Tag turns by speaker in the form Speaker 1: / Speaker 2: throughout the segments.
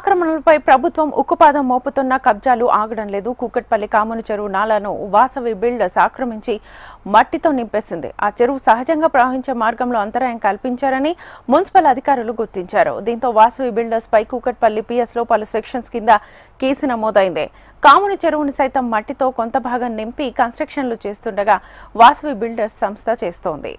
Speaker 1: ఆక్రమణలపై ప్రభుత్వం ఉక్కుపాదం మోపుతున్న కబ్జాలు ఆగడం లేదు. కూకట్పల్లి కామును చెరువు నాలాను వాసవి బిల్డర్స్ ఆక్రమించి మట్టితో నింపేసింది. ఆ చెరువు సహజంగా ప్రవహించే మార్గంలో అంతరాయం కల్పించారని మున్సిపల్ అధికారులు గుర్తించారు. దీంతో వాసవి బిల్డర్స్ పై కూకట్పల్లి పిఎస్ లో పలు సెక్షన్స్ కింద కేసు నమోదైంది. కాముని చెరువుని సైతం మట్టితో కొంత భాగం నింపి కన్స్ట్రక్షన్లు చేస్తుండగా వాసవి బిల్డర్స్ సంస్థ చేస్తోంది.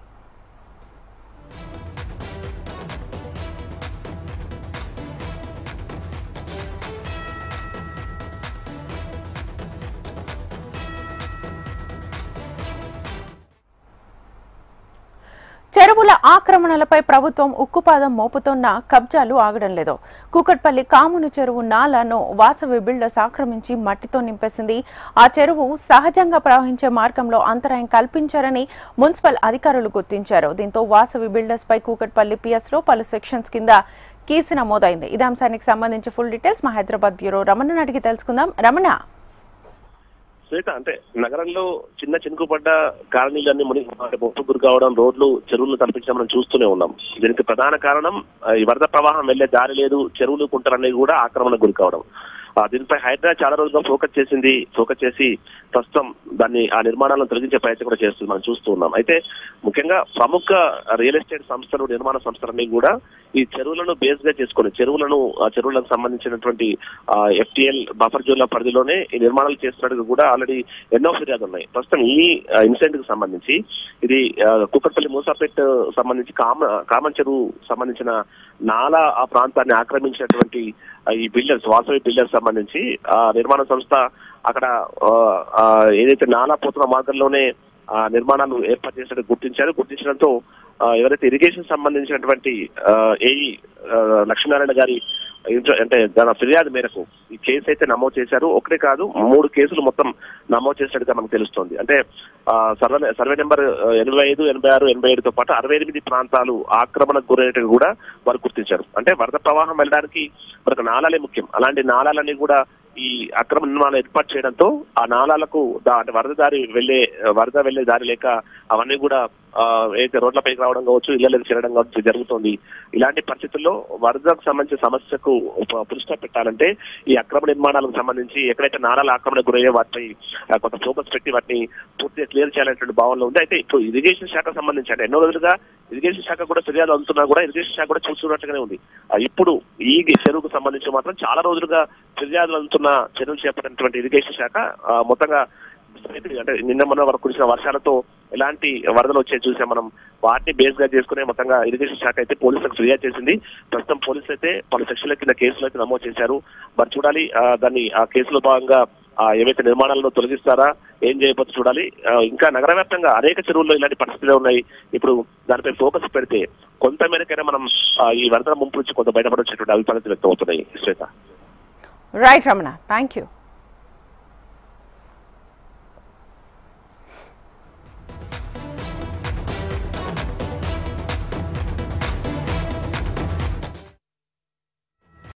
Speaker 1: చెరువుల ఆక్రమణలపై ప్రభుత్వం ఉక్కుపాదం మోపుతున్న కబ్జాలు ఆగడం లేదు. కూకట్పల్లి కాముని చెరువు నాలాను వాసవి బిల్డర్స్ ఆక్రమించి మట్టితో నింపేసింది. ఆ చెరువు సహజంగా ప్రవహించే మార్గంలో అంతరాయం కల్పించారని మున్సిపల్ అధికారులు గుర్తించారు. దీంతో వాసవి బిల్డర్స్ పై కూకట్పల్లి పిఎస్ లో పలు సెక్షన్స్ కింద కేసు నమోదైంది. ఇదే అంశానికి సంబంధించి ఫుల్ డీటెయిల్స్ మా హైదరాబాద్ బ్యూరో రమణను అడిగి తెలుసుకుందాం. రమణ,
Speaker 2: శ్వేత, అంటే నగరంలో చిన్న చినుకుపడ్డ కాలనీలన్నీ ముప్పు గురి కావడం, రోడ్లు చెరువులు తలపించడం మనం చూస్తూనే ఉన్నాం. దీనికి ప్రధాన కారణం ఈ వరద ప్రవాహం వెళ్లే దారి లేదు, చెరువులు కుంటలన్నీ కూడా ఆక్రమణ గురి కావడం. దీనిపై హైదరాబాద్ చాలా రోజులుగా ఫోకస్ చేసి ప్రస్తుతం దాన్ని ఆ నిర్మాణాలను తొలగించే ప్రయత్నం కూడా చేస్తుంది మనం చూస్తూ ఉన్నాం. అయితే ముఖ్యంగా ప్రముఖ రియల్ ఎస్టేట్ సంస్థలు, నిర్మాణ సంస్థలన్నీ కూడా ఈ చెరువులను బేస్ గా చేసుకుని చెరువులకు సంబంధించినటువంటి FTL బఫర్ జోన్ల పరిధిలోనే ఈ నిర్మాణాలు చేస్తున్నట్టు కూడా ఆల్రెడీ ఎన్నో ఫిర్యాదులు ఉన్నాయి. ప్రస్తుతం ఈ ఇన్సిడెంట్ కి సంబంధించి ఇది కూకట్పల్లి మూసాపేట్ సంబంధించి కామన్ చెరువు సంబంధించిన నాలా ఆ ప్రాంతాన్ని ఆక్రమించినటువంటి ఈ బిల్డర్స్, వాసవి బిల్డర్స్ సంబంధించి ఆ నిర్మాణ సంస్థ అక్కడ ఏదైతే నాలా పోతున్న మార్గంలోనే నిర్మాణాలు ఏర్పాటు చేసినట్టు గుర్తించడంతో ఎవరైతే ఇరిగేషన్ సంబంధించినటువంటి ఏఈ లక్ష్మీనారాయణ గారి అంటే దాని ఫిర్యాదు మేరకు ఈ కేసు అయితే నమోదు చేశారు. ఒకటే కాదు, 3 కేసులు మొత్తం నమోదు చేసినట్టుగా మనకు తెలుస్తోంది. అంటే సర్వే నెంబర్ 85, 86, 87తో పాటు 68 ప్రాంతాలు ఆక్రమణకు గురైనట్టుగా కూడా వారు గుర్తించారు. అంటే వరద ప్రవాహం వెళ్ళడానికి మనకు నాలాలే ముఖ్యం. అలాంటి నాలాలన్నీ కూడా ఈ అక్రమ నిర్మాణాలు ఏర్పాటు చేయడంతో ఆ నాలాలకు అంటే వరద వెళ్లే దారి లేక అవన్నీ కూడా ఏదైతే రోడ్లపైకి రావడం కావచ్చు, ఇళ్లలోకి చేరడం కావచ్చు జరుగుతోంది. ఇలాంటి పరిస్థితుల్లో వరదకు సంబంధించిన సమస్యకు పులి స్టాప్ పెట్టాలంటే ఈ అక్రమ నిర్మాణాలకు సంబంధించి ఎక్కడైతే నాలాల ఆక్రమణ గురయ్యే వాటిపై కొంత ఫోకస్ పెట్టి వాటిని పూర్తిగా క్లియర్ చేయాలనేటువంటి భావనలో ఉంది. అయితే ఇప్పుడు ఇరిగేషన్ శాఖ సంబంధించి అంటే ఎన్నో రోజులుగా ఇరిగేషన్ శాఖ కూడా ఫిర్యాదు అందుతున్నా కూడా ఇరిగేషన్ శాఖ కూడా చూస్తున్నట్టుగానే ఉంది. ఇప్పుడు ఈ చెరువుకు సంబంధించి మాత్రం చాలా రోజులుగా ఫిర్యాదులు అందుతున్న చర్యలు చేపట్టినటువంటి ఇరిగేషన్ శాఖ మొత్తంగా అంటే నిన్న మొన్న వరకు కురిసిన వర్షాలతో ఎలాంటి వరదలు వచ్చాయి చూసాం మనం. వాటిని బేస్ గా చేసుకునే మొత్తంగా ఇరిగేషన్ శాఖ అయితే పోలీసులకు ఫిర్యాదు చేసింది. ప్రస్తుతం పోలీసులు అయితే పలు సెక్షన్ల కింద కేసులు అయితే నమోదు చేశారు. మరి చూడాలి దాన్ని ఆ కేసులో భాగంగా ఏవైతే నిర్మాణాలను తొలగిస్తారా, ఏం చేయబోతు చూడాలి. ఇంకా నగర వ్యాప్తంగా అనేక చెరువుల్లో ఇలాంటి పరిస్థితులే ఉన్నాయి. ఇప్పుడు దానిపై ఫోకస్ పెడితే కొంత మేరకైనా మనం ఈ వరద ముంపు నుంచి కొంత బయటపడొచ్చేటువంటి అభిప్రాయాలు వ్యక్తం అవుతున్నాయి. Shweta.
Speaker 1: Right Ramana, thank you.